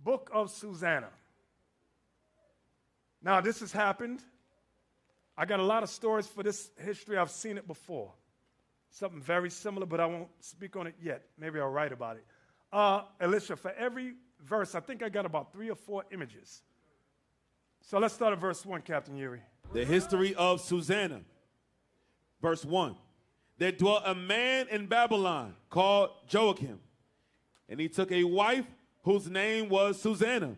Book of Susanna. Now, this has happened. I got a lot of stories for this history. I've seen it before. Something very similar, but I won't speak on it yet. Maybe I'll write about it. Alicia, for every verse, I think I got about 3 or 4 images. So let's start at verse 1, Captain Yuri. The history of Susanna. Verse 1. There dwelt a man in Babylon called Joachim, and he took a wife whose name was Susanna,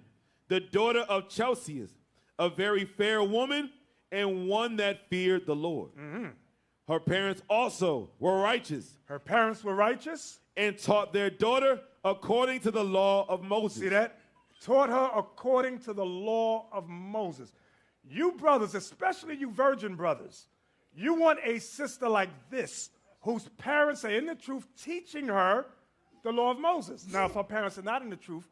the daughter of Chelcias, a very fair woman and one that feared the Lord. Mm-hmm. Her parents also were righteous. Her parents were righteous? And taught their daughter according to the law of Moses. See that? Taught her according to the law of Moses. You brothers, especially you virgin brothers, you want a sister like this, whose parents are in the truth, teaching her the law of Moses. Now, if her parents are not in the truth,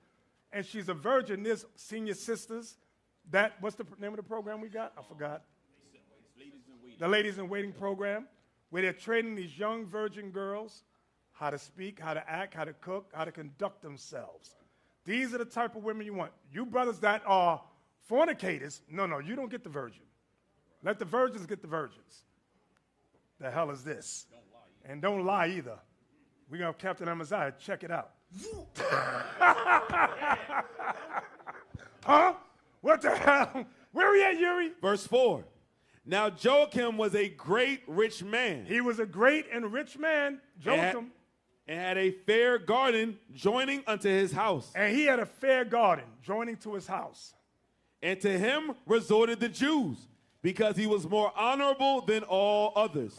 and she's a virgin, there's senior sisters. What's the name of the program we got? I forgot. The Ladies in Waiting program, where they're training these young virgin girls how to speak, how to act, how to cook, how to conduct themselves. These are the type of women you want. You brothers that are fornicators, no, you don't get the virgin. Let the virgins get the virgins. The hell is this? And don't lie either. We're going to have Captain Amaziah check it out. Huh? What the hell? Where are we at, Yuri? Verse 4. Now Joachim was a great rich man. He was a great and rich man, Joachim. And had a fair garden joining unto his house. And he had a fair garden joining to his house. And to him resorted the Jews, because he was more honorable than all others.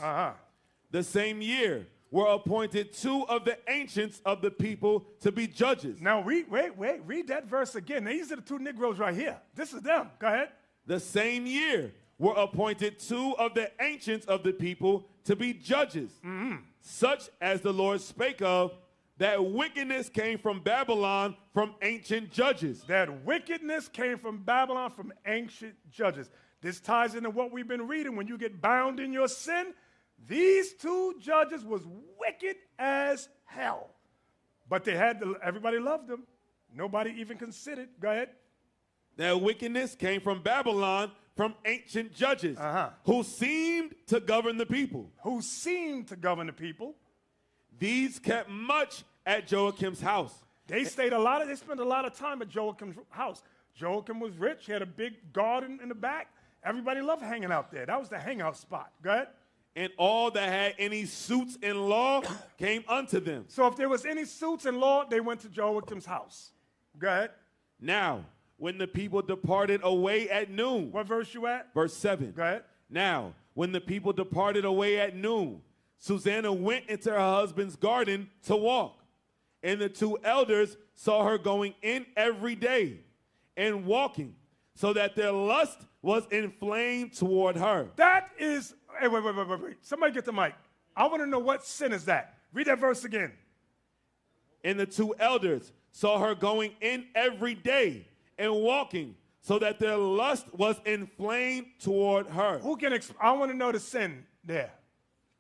The same year were appointed 2 of the ancients of the people to be judges. Now, read that verse again. Now, these are the 2 Negroes right here. This is them. Go ahead. The same year were appointed 2 of the ancients of the people to be judges, such as the Lord spake of, that wickedness came from Babylon from ancient judges. That wickedness came from Babylon from ancient judges. This ties into what we've been reading. When you get bound in your sin, these 2 judges was wicked as hell. But everybody loved them. Nobody even considered. Go ahead. That wickedness came from Babylon from ancient judges who seemed to govern the people. These kept much at Joachim's house. They spent a lot of time at Joachim's house. Joachim was rich. He had a big garden in the back. Everybody loved hanging out there. That was the hangout spot. Go ahead. And all that had any suits in law came unto them. So if there was any suits in law, they went to Joachim's house. Go ahead. Now, when the people departed away at noon. What verse you at? Verse 7. Go ahead. Now, when the people departed away at noon, Susanna went into her husband's garden to walk. And the 2 elders saw her going in every day and walking, so that their lust was inflamed toward her. That is, hey, wait. Somebody get the mic. I want to know what sin is that. Read that verse again. And the 2 elders saw her going in every day and walking, so that their lust was inflamed toward her. I want to know the sin there.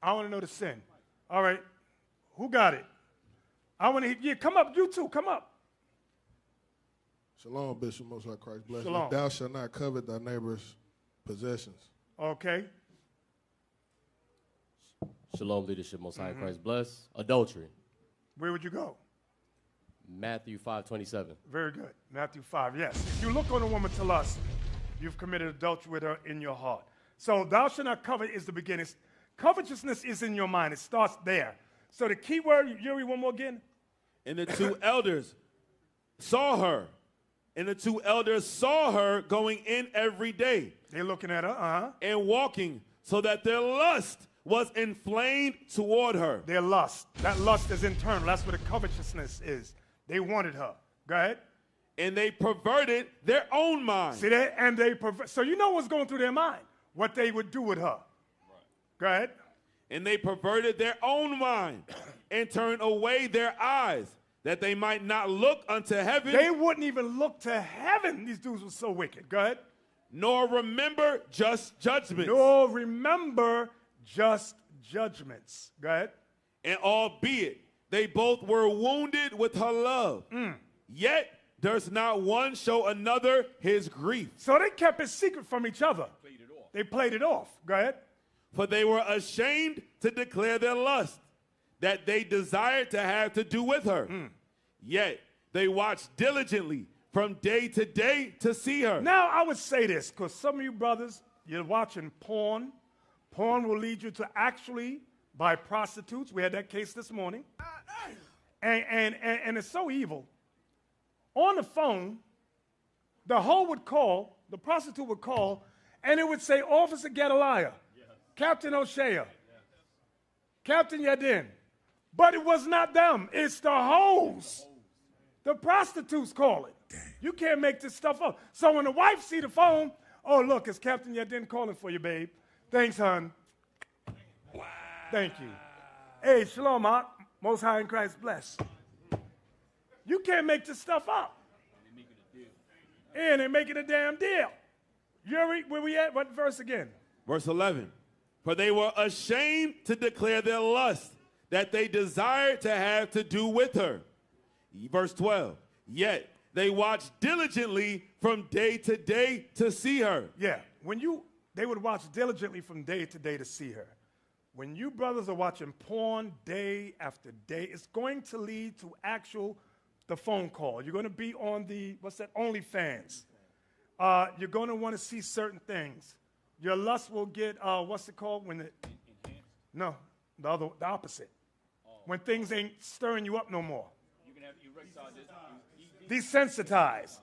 I want to know the sin. All right. Who got it? Come up. You two, come up. Shalom, Bishop, Most High Christ bless. Shalom. Thou shalt not covet thy neighbor's possessions. Okay. Shalom, leadership, Most High Christ bless. Adultery. Where would you go? Matthew 5:27. Very good. Matthew 5, yes. If you look on a woman to lust, you've committed adultery with her in your heart. So thou shalt not covet is the beginning. Covetousness is in your mind. It starts there. So the key word, Yuri, one more again. And the 2 elders saw her. And the 2 elders saw her going in every day. They're looking at her, and walking, so that their lust was inflamed toward her. Their lust. That lust is internal. That's what the covetousness is. They wanted her. Go ahead. And they perverted their own mind. See that? And so you know what's going through their mind. What they would do with her. Right. Go ahead. And they perverted their own mind and turned away their eyes, that they might not look unto heaven. They wouldn't even look to heaven. These dudes were so wicked. Go ahead. Nor remember just judgments. Go ahead. And albeit they both were wounded with her love, yet durst not one show another his grief. So they kept it secret from each other. They played it off. Go ahead. For they were ashamed to declare their lust, that they desired to have to do with her. Yet they watched diligently from day to day to see her. Now, I would say this, because some of you brothers, you're watching porn. Porn will lead you to actually buy prostitutes. We had that case this morning. And it's so evil. On the phone, the hoe would call, the prostitute would call, and it would say, Officer Gedaliah, Captain O'Shea, Captain Yadin. But it was not them. It's the hoes. The prostitutes call it. You can't make this stuff up. So when the wife see the phone, oh, look, it's Captain Yadin calling for you, babe. Thanks, hon. Wow. Thank you. Hey, shalom, Most High in Christ bless. You can't make this stuff up. And they make it a damn deal. Where we at? What verse again? Verse 11. For they were ashamed to declare their lust, that they desired to have to do with her. Verse 12. Yet they watched diligently from day to day to see her. Yeah. They would watch diligently from day to day to see her. When you brothers are watching porn day after day, it's going to lead to the phone call. You're going to be on OnlyFans. You're going to want to see certain things. Your lust will get, what's it called? No, the opposite. When things ain't stirring you up no more. You can have Desensitized.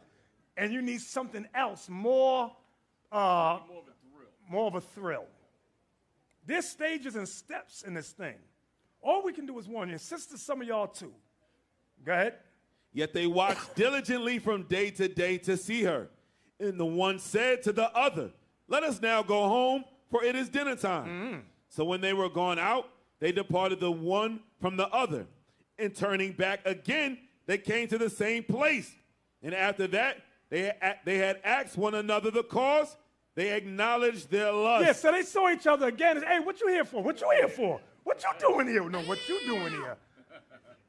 And you need something else, more of a thrill. There's stages and steps in this thing. All we can do is warn you. Sisters, some of y'all too. Go ahead. Yet they watched diligently from day to day to see her. And the one said to the other, let us now go home, for it is dinner time. So when they were gone out, they departed the one from the other. And turning back again, they came to the same place. And after that, they had asked one another the cause. They acknowledged their lust. Yeah, so they saw each other again. Hey, what you here for? What you here for? What you doing here? No, what you doing here?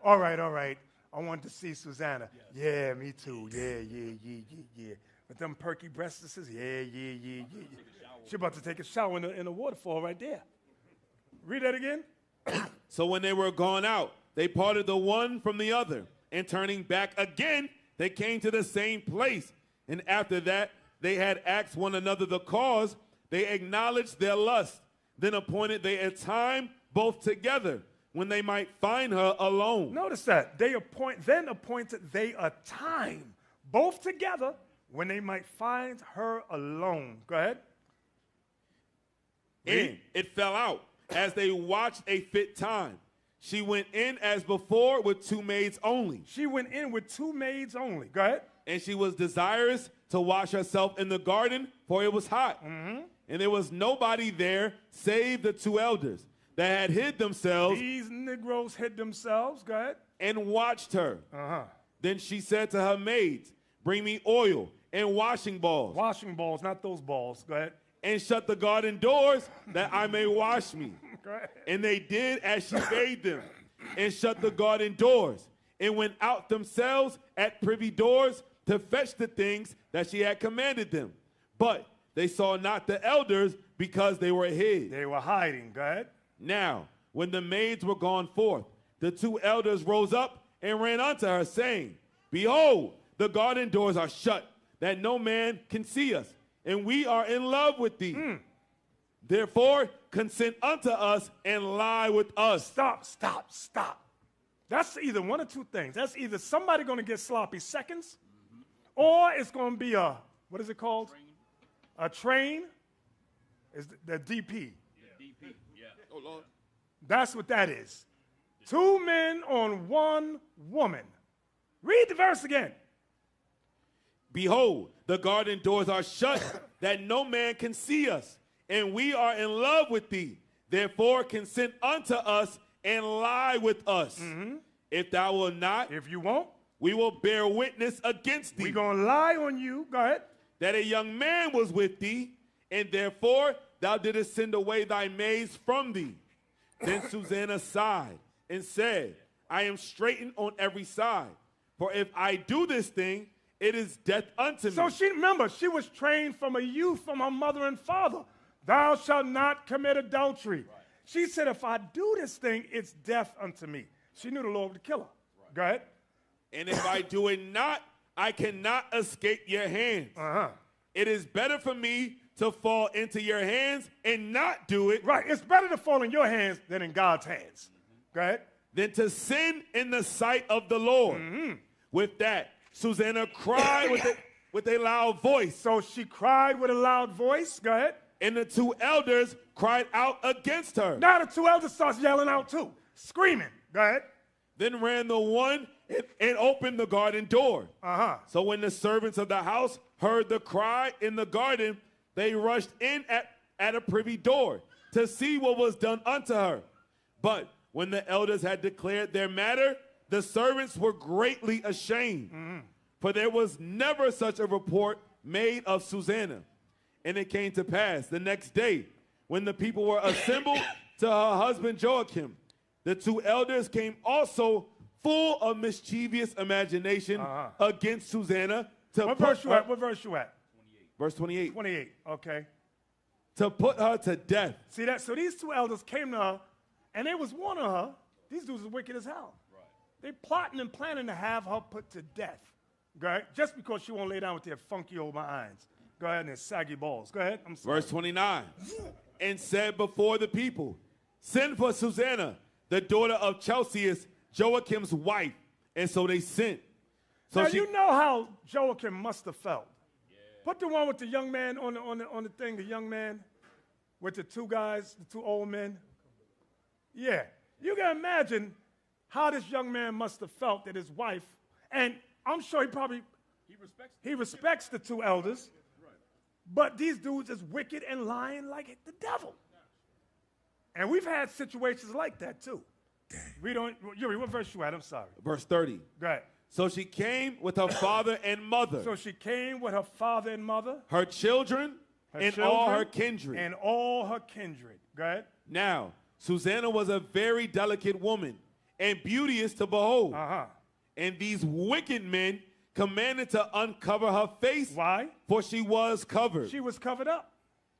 All right. I wanted to see Susanna. Yeah, me too. Yeah. With them perky breastises. Yeah. She about to take a shower in the waterfall right there. Read that again. So when they were gone out, they parted the one from the other. And turning back again, they came to the same place. And after that, they had asked one another the cause. They acknowledged their lust. Then appointed they a time both together, when they might find her alone. Notice that. Then appointed they a time, both together, when they might find her alone. Go ahead. And it fell out, as they watched a fit time. She went in as before with 2 maids only. She went in with 2 maids only. Go ahead. And she was desirous to wash herself in the garden, for it was hot. And there was nobody there save the 2 elders that had hid themselves. These Negroes hid themselves. Go ahead. And watched her. Then she said to her maids, bring me oil and washing balls. Washing balls, not those balls. Go ahead. And shut the garden doors that I may wash me. Go ahead. And they did as she bade them, and shut the garden doors, and went out themselves at privy doors to fetch the things that she had commanded them. But they saw not the elders, because they were hid. They were hiding. Go ahead. Now, when the maids were gone forth, the 2 elders rose up and ran unto her, saying, behold, the garden doors are shut, that no man can see us, and we are in love with thee. Therefore, consent unto us and lie with us. Stop. That's either one of 2 things. That's either somebody going to get sloppy seconds, or it's going to be what is it called? A train. Is the DP. Oh, Lord. That's what that is. 2 men on 1 woman. Read the verse again. Behold, the garden doors are shut, that no man can see us, and we are in love with thee. Therefore, consent unto us and lie with us. If thou wilt not, If you won't, we will bear witness against thee. we're going to lie on you. Go ahead. That a young man was with thee, and therefore thou didst send away thy maids from thee. Then Susanna sighed and said, I am straitened on every side. For if I do this thing, it is death unto So me. she was trained from a youth from her mother and father. Thou shalt not commit adultery. Right. She said, if I do this thing, it's death unto me. She knew the Lord would kill her. Right. Go ahead. And if I do it not, I cannot escape your hands. It is better for me to fall into your hands and not do it. Right. It's better to fall in your hands than in God's hands. Go ahead. Than to sin in the sight of the Lord. With that, Susanna cried with a loud voice. So she cried with a loud voice. Go ahead. And the two elders cried out against her. Now the two elders starts yelling out too, screaming. Go ahead. Then ran the one and opened the garden door. So when the servants of the house heard the cry in the garden, they rushed in at a privy door to see what was done unto her. But when the elders had declared their matter, the servants were greatly ashamed. For there was never such a report made of Susanna. And it came to pass the next day, when the people were assembled to her husband Joachim, the two elders came also full of mischievous imagination against Susanna. What verse you at? What verse you at? 28. Verse 28. 28, okay. To put her to death. See that? So these two elders came to her, and they was warning her. These dudes are wicked as hell. Right. They plotting and planning to have her put to death. Right? Just because she won't lay down with their funky old behinds. Go ahead and their saggy balls. Go ahead. I'm sorry. Verse 29. And said before the people, send for Susanna, the daughter of Chelseas, Joachim's wife. And so they sent. So now you know how Joachim must have felt. Yeah. Put the one with the young man on the thing, the young man with the two guys, the two old men. Yeah. You can imagine how this young man must have felt that his wife, and I'm sure he respects the two elders. But these dudes is wicked and lying like the devil. And we've had situations like that too. We don't, Yuri, what verse you at? I'm sorry. Verse 30. Go ahead. So she came with her father and mother. So she came with her father and mother. Her children and all her kindred. And all her kindred. Go ahead. Now, Susanna was a very delicate woman and beauteous to behold. And these wicked men commanded to uncover her face. Why? For she was covered. She was covered up.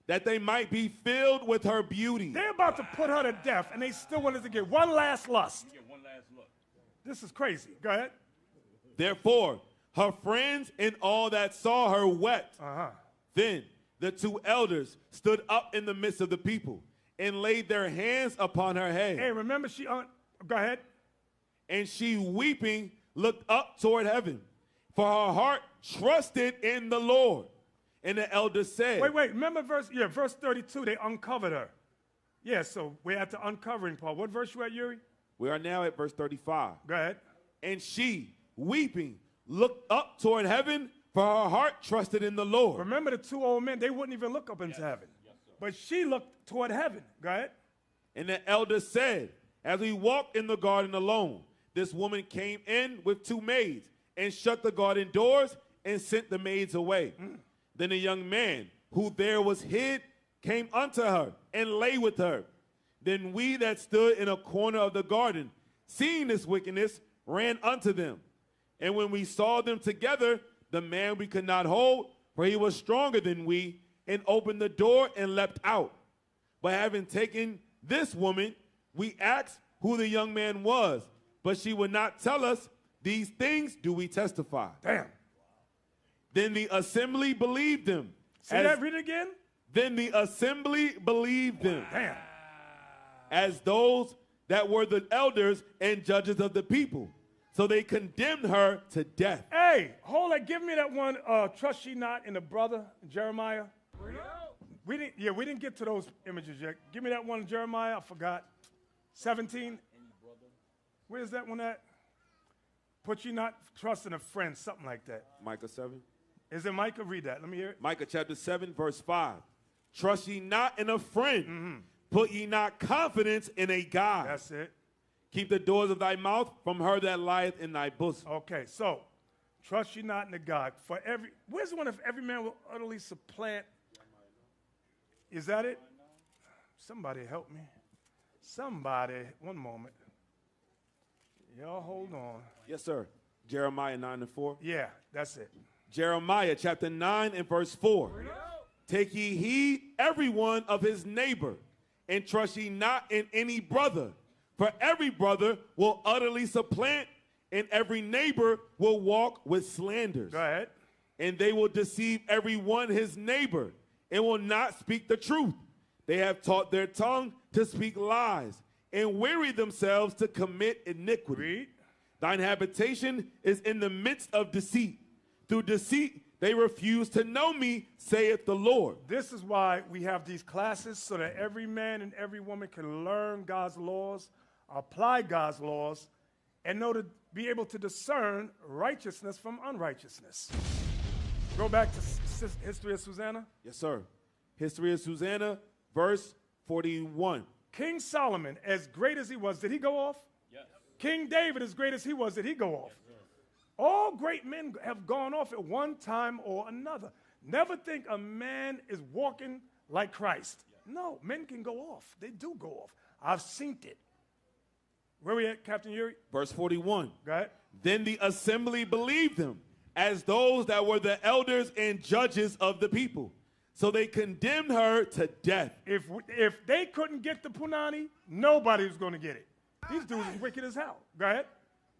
That they might be filled with her beauty. They're about to put her to death, and they still wanted to get one last lust. One last look. This is crazy. Go ahead. Therefore, her friends and all that saw her wept. Then the two elders stood up in the midst of the people and laid their hands upon her head. Hey, remember go ahead. And she, weeping, looked up toward heaven. For her heart trusted in the Lord. And the elders said. Wait. Remember verse 32, they uncovered her. Yeah, so we're at the uncovering part. What verse you at, Yuri? We are now at verse 35. Go ahead. And she, weeping, looked up toward heaven, for her heart trusted in the Lord. Remember the two old men, they wouldn't even look up into heaven. Yes, but she looked toward heaven. Go ahead. And the elders said, as we walked in the garden alone, this woman came in with two maids, and shut the garden doors and sent the maids away. Then a young man who there was hid came unto her and lay with her. Then we that stood in a corner of the garden, seeing this wickedness, ran unto them. And when we saw them together, the man we could not hold, for he was stronger than we, and opened the door and leapt out. But having taken this woman, we asked who the young man was, but she would not tell us. These things do we testify. Damn. Then the assembly believed them. Say that, read it again. Then the assembly believed them. Damn. As those that were the elders and judges of the people. So they condemned her to death. Hey, hold on. Give me that one, trust ye not in the brother, Jeremiah. We didn't get to those images yet. Give me that one, Jeremiah. I forgot. 17. Where's that one at? Put ye not trust in a friend, something like that. Micah 7. Is it Micah? Read that. Let me hear it. Micah chapter 7, verse 5. Trust ye not in a friend. Put ye not confidence in a God. That's it. Keep the doors of thy mouth from her that lieth in thy bosom. Okay, so trust ye not in a God. Where's the one if every man will utterly supplant? Is that it? Somebody help me. Somebody, one moment. Y'all hold on. Yes, sir. Jeremiah 9 and 4. Yeah, that's it. Jeremiah chapter 9 and verse 4. Take ye heed every one of his neighbor, and trust ye not in any brother. For every brother will utterly supplant, and every neighbor will walk with slanders. Go ahead. And they will deceive every one his neighbor, and will not speak the truth. They have taught their tongue to speak lies, and weary themselves to commit iniquity. Read. Thine habitation is in the midst of deceit. Through deceit they refuse to know me, saith the Lord. This is why we have these classes, so that every man and every woman can learn God's laws, apply God's laws, and know to be able to discern righteousness from unrighteousness. Go back to History of Susanna. Yes, sir. History of Susanna, verse 41. King Solomon, as great as he was, did he go off? Yes. King David, as great as he was, did he go off? All great men have gone off at one time or another. Never think a man is walking like Christ. No, men can go off. They do go off. I've seen it. Where we at, Captain Yuri? Verse 41. Go ahead. Then the assembly believed them as those that were the elders and judges of the people. So they condemned her to death. If they couldn't get the punani, nobody was going to get it. These dudes is wicked as hell. Go ahead.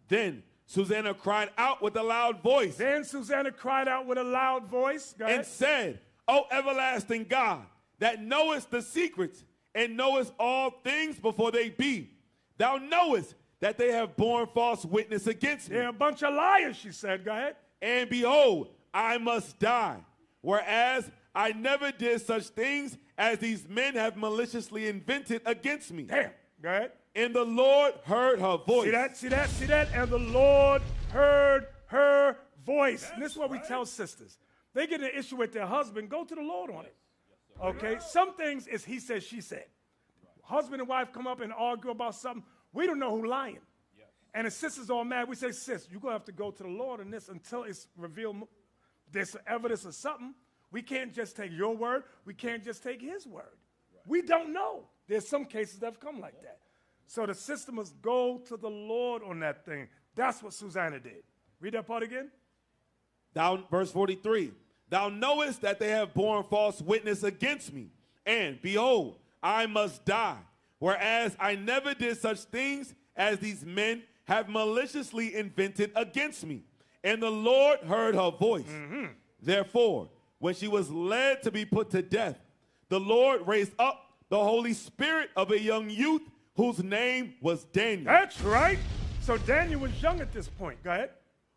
Then Susanna cried out with a loud voice Then Susanna cried out with a loud voice. Go ahead. and said, O everlasting God, that knowest the secrets and knowest all things before they be, thou knowest that they have borne false witness against me. They're a bunch of liars, she said. Go ahead. And behold, I must die, whereas I never did such things as these men have maliciously invented against me. Damn. Go ahead. And the Lord heard her voice. See that? See that? See that? And the Lord heard her voice. And this is what we tell sisters. They get an issue with their husband, go to the Lord on it. Okay? Some things is he said, she said. Husband and wife come up and argue about something. We don't know who's lying. And the sisters all mad. We say, sis, you're going to have to go to the Lord on this until it's revealed. There's evidence of something. We can't just take your word. We can't just take his word. We don't know. There's some cases that have come like that. So the sister must go to the Lord on that thing. That's what Susanna did. Read that part again. Verse 43. Thou knowest that they have borne false witness against me. And behold, I must die. Whereas I never did such things as these men have maliciously invented against me. And the Lord heard her voice. Therefore, when she was led to be put to death, the Lord raised up the Holy Spirit of a young youth whose name was Daniel. That's right. So Daniel was young at this point. Go ahead.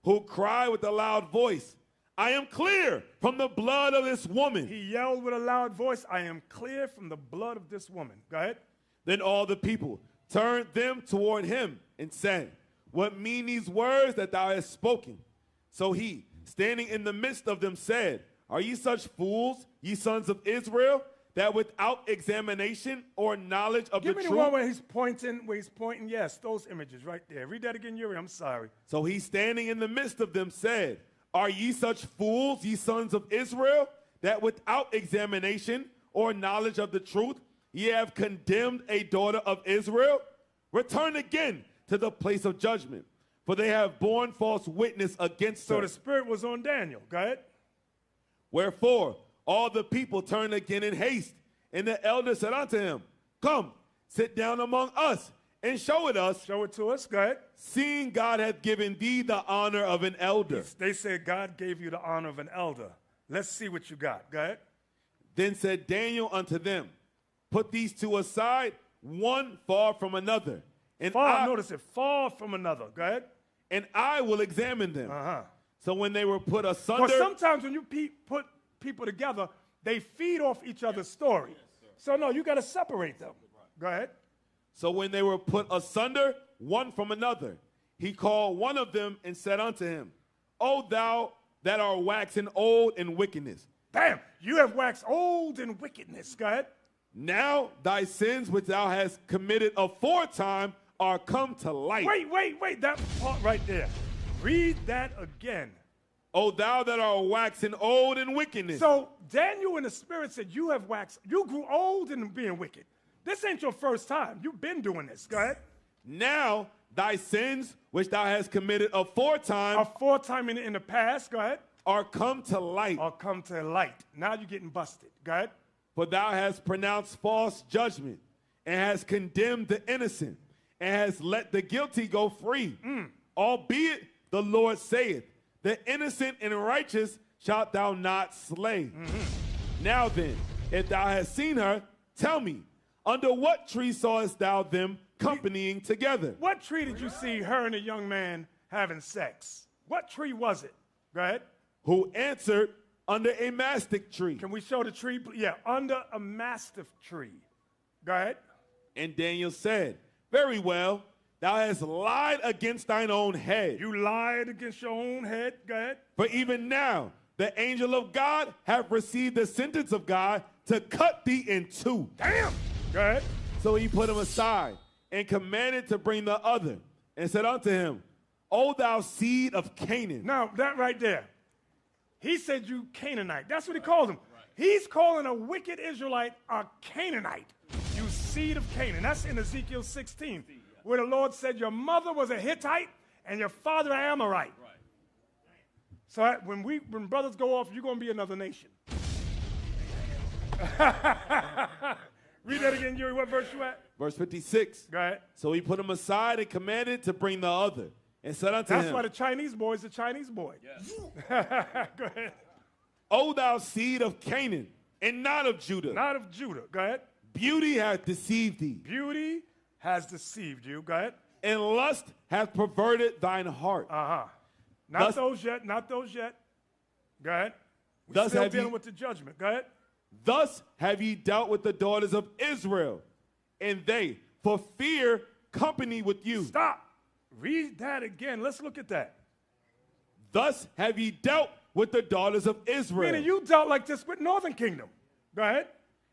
Who cried with a loud voice, I am clear from the blood of this woman. He yelled with a loud voice, I am clear from the blood of this woman. Go ahead. Then all the people turned them toward him and said, What mean these words that thou hast spoken? So he, standing in the midst of them, said, Are ye such fools, ye sons of Israel, that without examination or knowledge of Give the me truth? the one where he's pointing. Yes, those images right there. Read that again, Yuri. I'm sorry. So he, standing in the midst of them, said, Are ye such fools, ye sons of Israel, that without examination or knowledge of the truth, ye have condemned a daughter of Israel? Return again to the place of judgment, for they have borne false witness against her. So the spirit was on Daniel. Go ahead. Wherefore all the people turned again in haste, and the elder said unto him, Come, sit down among us, and show it us, Show it to us. Go ahead. seeing God hath given thee the honor of an elder. They said God gave you the honor of an elder. Let's see what you got. Go ahead. Then said Daniel unto them, Put these two aside, one far from another, and Notice it. Far from another. Go ahead. and I will examine them. So when they were put asunder, Well, sometimes when you put people together, they feed off each other's story. So no, you got to separate them. Go ahead. so when they were put asunder one from another, he called one of them and said unto him, O thou that art waxen old in wickedness, Bam! You have waxed old in wickedness. Go ahead. now thy sins which thou hast committed aforetime are come to light. Wait. That part right there. Read that again. O thou that art waxen old in wickedness. So Daniel in the spirit said, you have waxed, you grew old in being wicked. This ain't your first time. You've been doing this. Go ahead. Now thy sins, which thou hast committed aforetime, Aforetime in the past, go ahead. are come to light. Or come to light. Now you're getting busted. Go ahead. For thou hast pronounced false judgment, and hast condemned the innocent, and hast let the guilty go free. Albeit the Lord saith, the innocent and righteous shalt thou not slay. Now then, if thou hast seen her, tell me, under what tree sawest thou them companying together? What tree did you see her and a young man having sex? What tree was it? Go ahead. Who answered, under a mastic tree. Can we show the tree? Yeah, under a mastiff tree. Go ahead. And Daniel said, very well, thou hast lied against thine own head. You lied against your own head. Go ahead. For even now, the angel of God hath received the sentence of God to cut thee in two. Damn. Go ahead. So he put him aside and commanded to bring the other, and said unto him, O thou seed of Canaan. Now, that right there. He said you Canaanite. That's what he called him. He's calling a wicked Israelite a Canaanite. You seed of Canaan. That's in Ezekiel 16, where the Lord said your mother was a Hittite and your father an Amorite. So when brothers go off, you're going to be another nation. Read that again, Yuri. What verse you at? Verse 56. Go ahead. So he put him aside and commanded to bring the other, and said unto That's him, why the Chinese boy is the Chinese boy. Yes. Go ahead. O thou seed of Canaan, and not of Judah. Not of Judah. Go ahead. Beauty hath deceived thee, Beauty has deceived you. Go ahead. and lust hath perverted thine heart. Not Thus- those yet. Not those yet. Go ahead. We're Thus still have dealing ye- with the judgment. Go ahead. Thus have ye dealt with the daughters of Israel, and they, for fear, company with you. Stop. Read that again. Let's look at that. Thus have ye dealt with the daughters of Israel, Meaning you dealt like this with Northern Kingdom. Go ahead.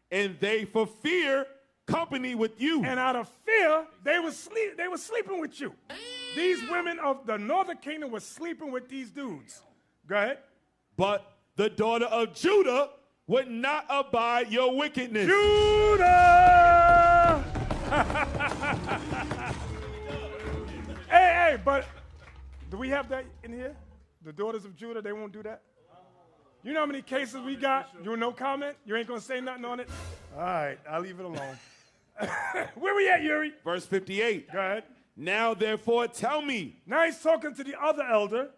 and they, for fear, company with you. And out of fear, they were sleeping with you. These women of the Northern Kingdom were sleeping with these dudes. Go ahead. But the daughter of Judah would not abide your wickedness. Judah! hey, but do we have that in here? The daughters of Judah, they won't do that? You know how many cases we got? You no comment? You ain't going to say nothing on it? All right, I'll leave it alone. Where we at, Yuri? Verse 58. Go ahead. Now therefore tell me, Now he's talking to the other elder.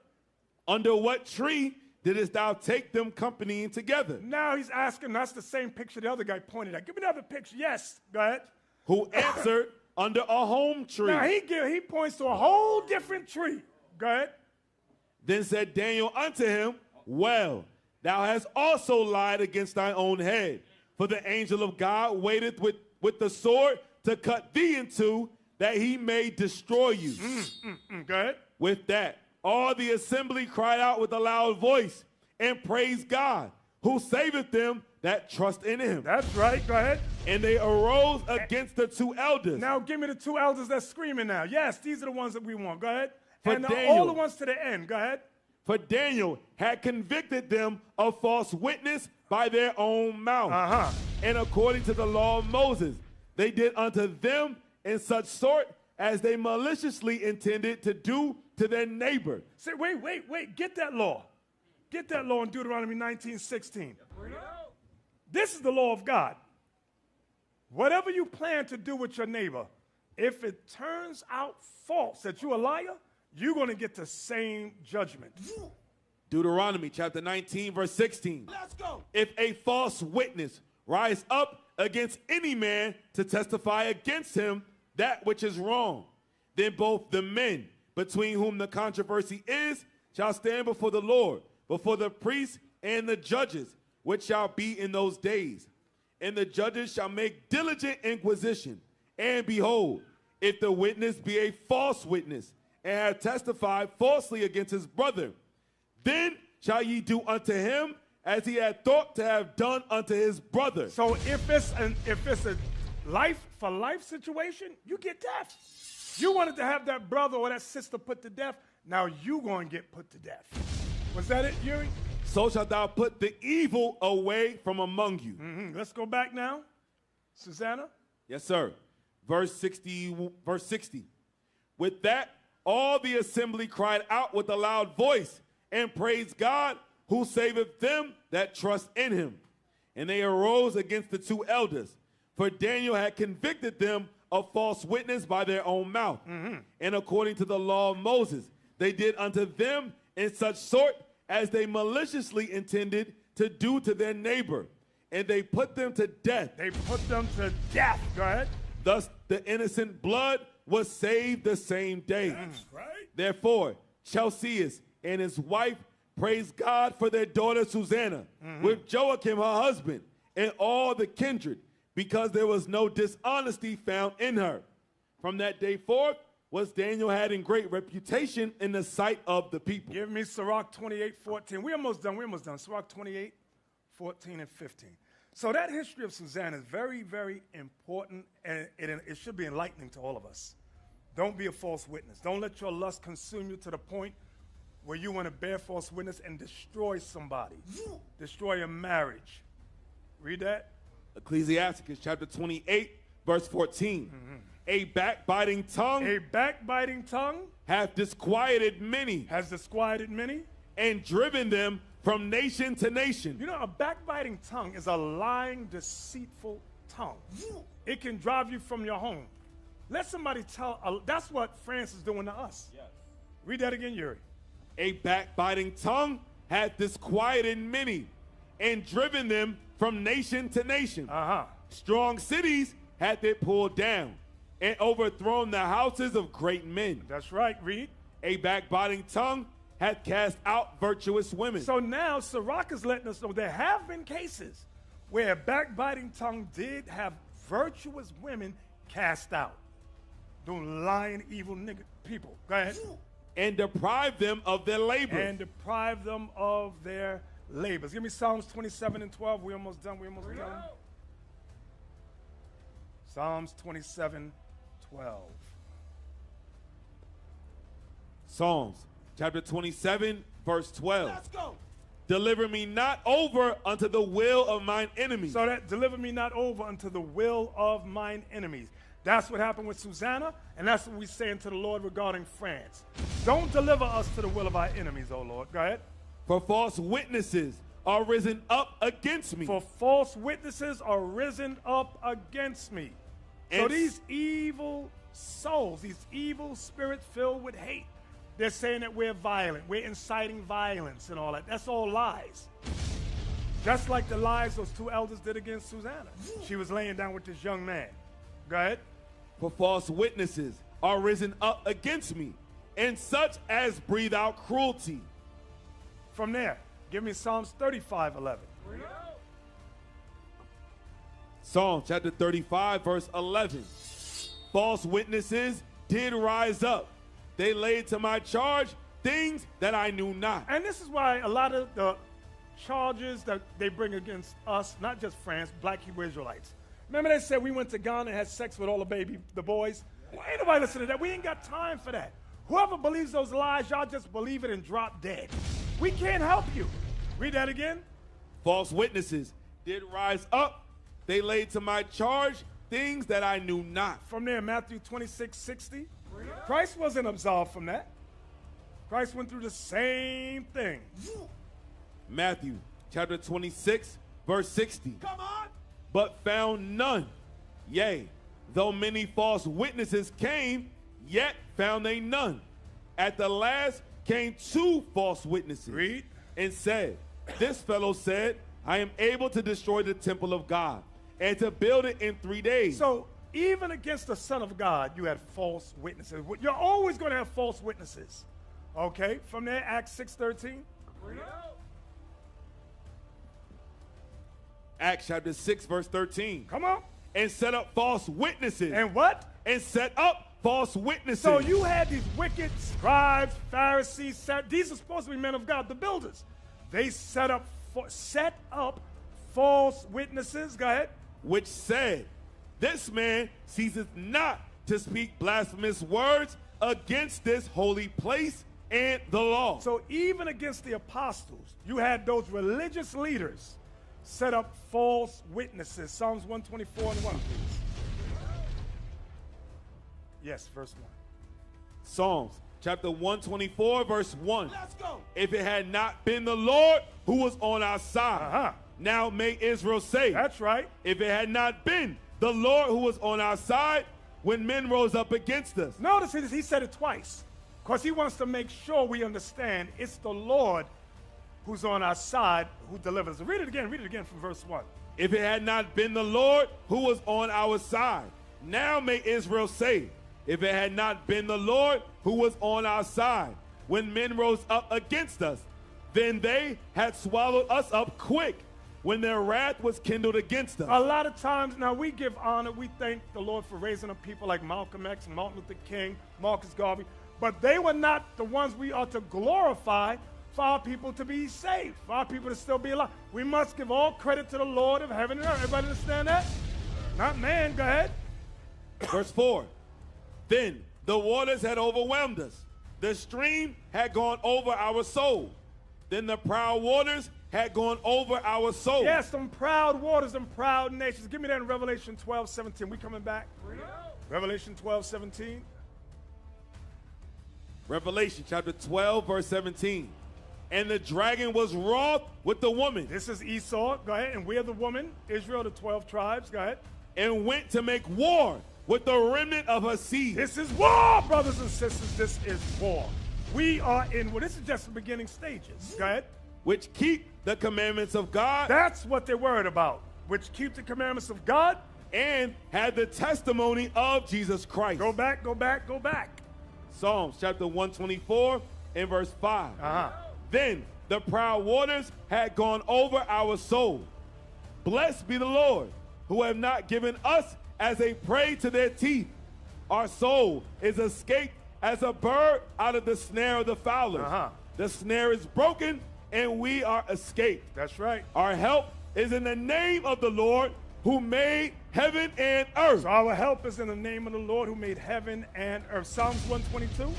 under what tree didst thou take them companying together? Now he's asking, that's the same picture the other guy pointed at. Give me another picture. Yes, go ahead. Who answered, under a home tree. Now he points to a whole different tree. Go ahead. Then said Daniel unto him, well, thou hast also lied against thine own head. For the angel of God waiteth with the sword to cut thee in two, that he may destroy you. Go ahead. With that, all the assembly cried out with a loud voice and praised God, who saveth them that trust in him. That's right. Go ahead. And they arose against the two elders. Now give me the two elders that's screaming now. Yes, these are the ones that we want. Go ahead. For And Daniel. all the ones to the end. Go ahead. For Daniel had convicted them of false witness by their own mouth. And according to the law of Moses, they did unto them in such sort as they maliciously intended to do to their neighbor. Say, wait. Get that law. Get that law in Deuteronomy 19:16. This is the law of God. Whatever you plan to do with your neighbor, if it turns out false, that you're a liar, you're going to get the same judgment. Deuteronomy chapter 19, verse 16. Let's go. If a false witness rise up against any man to testify against him that which is wrong, then both the men between whom the controversy is shall stand before the Lord, before the priests and the judges, which shall be in those days. And the judges shall make diligent inquisition. And behold, if the witness be a false witness, and have testified falsely against his brother, then shall ye do unto him as he had thought to have done unto his brother. So if it's a life for life situation, you get death. You wanted to have that brother or that sister put to death. Now you going to get put to death. Was that it, Yuri? So shalt thou put the evil away from among you. Let's go back now. Susanna? Yes, sir. Verse 60. With that, all the assembly cried out with a loud voice and praised God, who saveth them that trust in him. And they arose against the two elders, for Daniel had convicted them of false witness by their own mouth. And according to the law of Moses, they did unto them in such sort as they maliciously intended to do to their neighbor. And they put them to death. They put them to death. Go ahead. Thus the innocent blood was saved the same day. That's right. Therefore, Chelseas and his wife praised God for their daughter Susanna, with Joachim her husband, and all the kindred, because there was no dishonesty found in her. From that day forth was Daniel had in great reputation in the sight of the people. Give me Sirach 28:14. We're almost done. Sirach 28:14 and 15. So that history of Susanna is very, very important, and it should be enlightening to all of us. Don't be a false witness. Don't let your lust consume you to the point where you want to bear false witness and destroy somebody, destroy a marriage. Read that. Ecclesiasticus chapter 28, verse 14. A backbiting tongue A backbiting tongue hath disquieted many has disquieted many. and driven them from nation to nation. You know, a backbiting tongue is a lying, deceitful tongue. It can drive you from your home. Let somebody tell, that's what France is doing to us. Yes. Read that again, Yuri. A backbiting tongue hath disquieted many and driven them from nation to nation. Strong cities hath it pulled down and overthrown the houses of great men. That's right, read. A backbiting tongue hath cast out virtuous women. So now Sirach is letting us know there have been cases where a backbiting tongue did have virtuous women cast out. Doing lying, evil nigga people. Go ahead. And deprive them of their labor. And deprive them of their labors. Give me Psalms 27 and 12. We're almost done. Psalms 27, 12. Psalms chapter 27, verse 12. Let's go. Deliver me not over unto the will of mine enemies. So that deliver me not over unto the will of mine enemies. That's what happened with Susanna, and that's what we saying to the Lord regarding France. Don't deliver us to the will of our enemies, O Lord. Go ahead. For false witnesses are risen up against me. For false witnesses are risen up against me. So And these evil souls, these evil spirits filled with hate, they're saying that we're violent, we're inciting violence and all that. That's all lies. Just like the lies those two elders did against Susanna. She was laying down with this young man. Go ahead. For false witnesses are risen up against me, and such as breathe out cruelty. From there, give me Psalms 35:11. Psalm chapter 35, verse 11. False witnesses did rise up. They laid to my charge things that I knew not. And this is why a lot of the charges that they bring against us, not just France, black Hebrew Israelites. Remember they said we went to Ghana and had sex with all the boys? Well, ain't nobody listening to that. We ain't got time for that. Whoever believes those lies, y'all just believe it and drop dead. We can't help you. Read that again. False witnesses did rise up. They laid to my charge things that I knew not. From there, Matthew 26:60. Christ wasn't absolved from that. Christ went through the same thing. Matthew chapter 26, verse 60. Come on. But found none. Yea, though many false witnesses came, yet found they none. At the last came two false witnesses. Read. And said, this fellow said, I am able to destroy the temple of God and to build it in 3 days. So even against the Son of God, you had false witnesses. You're always going to have false witnesses. Okay, from there, Acts 6:13. Acts chapter 6, verse 13. Come on. And set up false witnesses. And what? And set up false witnesses. So you had these wicked scribes, Pharisees, these are supposed to be men of God, the builders. They set up false witnesses. Go ahead. Which said, this man ceaseth not to speak blasphemous words against this holy place and the law. So even against the apostles, you had those religious leaders set up false witnesses. Psalms 124 and 1, please. Yes, verse 1. Psalms chapter 124, verse 1. Let's go. If it had not been the Lord who was on our side, now may Israel say. That's right. If it had not been the Lord who was on our side when men rose up against us. Notice he said it twice because he wants to make sure we understand it's the Lord who's on our side who delivers. Read it again from verse 1. If it had not been the Lord who was on our side, now may Israel say. If it had not been the Lord who was on our side when men rose up against us, then they had swallowed us up quick when their wrath was kindled against us. A lot of times now we give honor, we thank the Lord for raising up people like Malcolm X, Martin Luther King, Marcus Garvey, but they were not the ones we ought to glorify for our people to be saved, for our people to still be alive. We must give all credit to the Lord of heaven and earth. Everybody understand that? Not man. Go ahead. Verse 4. Then the waters had overwhelmed us. The stream had gone over our soul. Then the proud waters had gone over our soul. Yes, them proud waters, them proud nations. Give me that in Revelation 12:17. We coming back? Revelation 12:17. Revelation chapter 12, verse 17. And the dragon was wroth with the woman. This is Esau. Go ahead. And we're the woman, Israel, the 12 tribes. Go ahead. And went to make war with the remnant of her seed. This is war, brothers and sisters. This is war. We are in, well, this is just the beginning stages. Go ahead. Which keep the commandments of God. That's what they're worried about. Which keep the commandments of God. And had the testimony of Jesus Christ. Go back, go back, go back. Psalms chapter 124 and verse 5. Then the proud waters had gone over our soul. Blessed be the Lord, who have not given us as a prey to their teeth. Our soul is escaped as a bird out of the snare of the fowlers. The snare is broken, and we are escaped. That's right. Our help is in the name of the Lord, who made heaven and earth. So our help is in the name of the Lord who made heaven and earth. Psalms 122.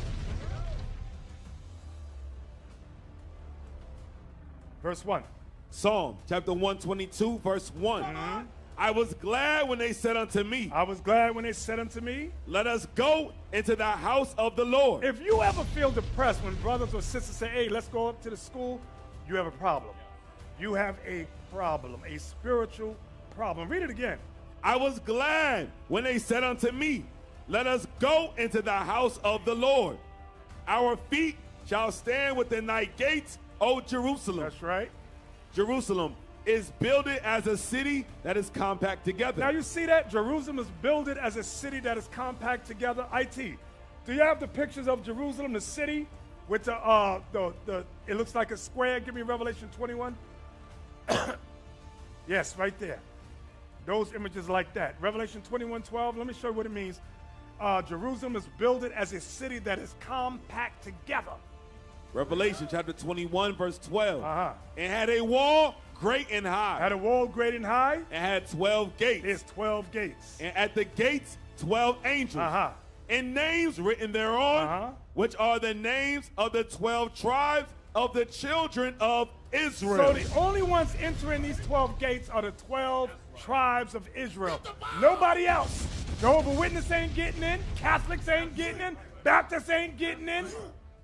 Verse 1. Psalm chapter 122, verse 1. I was glad when they said unto me. I was glad when they said unto me. Let us go into the house of the Lord. If you ever feel depressed when brothers or sisters say, hey, let's go up to the school, you have a problem. You have a problem, a spiritual problem. Read it again. I was glad when they said unto me, let us go into the house of the Lord. Our feet shall stand within thy gates, O Jerusalem. That's right. Jerusalem is builded as a city that is compact together. Now you see that? Jerusalem is builded as a city that is compact together. IT, do you have the pictures of Jerusalem, the city, with the it looks like a square? Give me Revelation 21. Yes, right there. Those images like that. Revelation 21:12, let me show you what it means. Jerusalem is builded as a city that is compact together. Revelation chapter 21, verse 12. And had a wall great and high. Had a wall great and high. And had 12 gates. There's 12 gates. And at the gates, 12 angels. And names written thereon, which are the names of the 12 tribes of the children of Israel. So the only ones entering these 12 gates are the 12 tribes of Israel. Nobody else. Jehovah's Witnesses ain't getting in. Catholics ain't getting in. Baptists ain't getting in.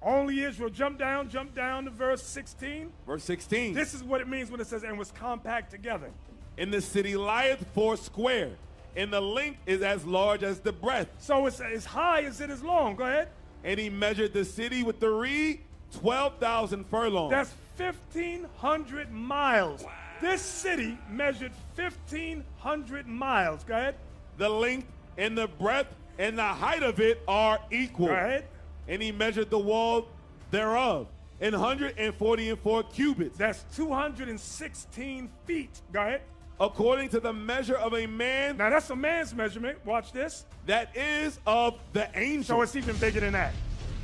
Only Israel. Jump down to verse 16. Verse 16. This is what it means when it says, and was compact together. And the city lieth foursquare, and the length is as large as the breadth. So it's as high as it is long. Go ahead. And he measured the city with the reed, 12,000 furlongs. That's 1,500 miles. Wow. This city measured 1,500 miles. Go ahead. The length and the breadth and the height of it are equal. Go ahead. And he measured the wall thereof, 144 cubits. That's 216 feet. Go ahead. According to the measure of a man. Now that's a man's measurement. Watch this. That is of the angel. So it's even bigger than that.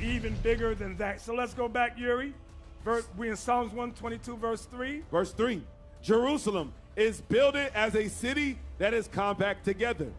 Even bigger than that. So let's go back, Yuri. We're in Psalms 122, verse 3. Verse 3. Jerusalem is builded as a city that is compact together.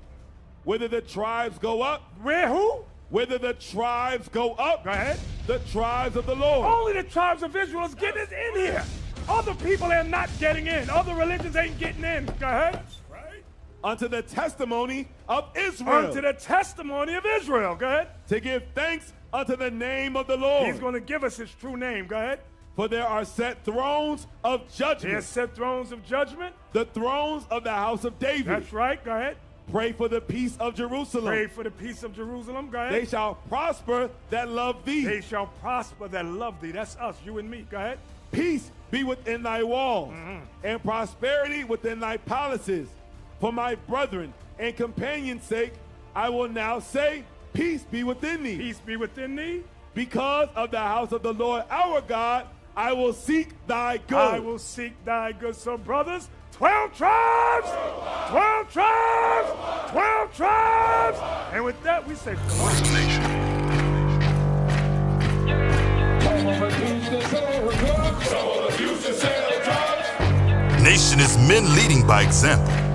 Whether the tribes go up. Where who? Whether the tribes go up. Go ahead. The tribes of the Lord. Only the tribes of Israel is getting us in here. Other people are not getting in. Other religions ain't getting in. Go ahead. Right. Unto the testimony of Israel. Unto the testimony of Israel. Go ahead. To give thanks unto the name of the Lord. He's going to give us his true name. Go ahead. For there are set thrones of judgment. There's set thrones of judgment. The thrones of the house of David. That's right. Go ahead. Pray for the peace of Jerusalem. Pray for the peace of Jerusalem. Go ahead. They shall prosper that love thee. They shall prosper that love thee. That's us, you and me. Go ahead. Peace be within thy walls, and prosperity within thy palaces. For my brethren and companions' sake, I will now say, peace be within thee. Peace be within thee. Because of the house of the Lord our God, I will seek thy good. I will seek thy good. So, brothers, 12 tribes! 12 tribes! 12 tribes! And with that, we say, Nation is men leading by example.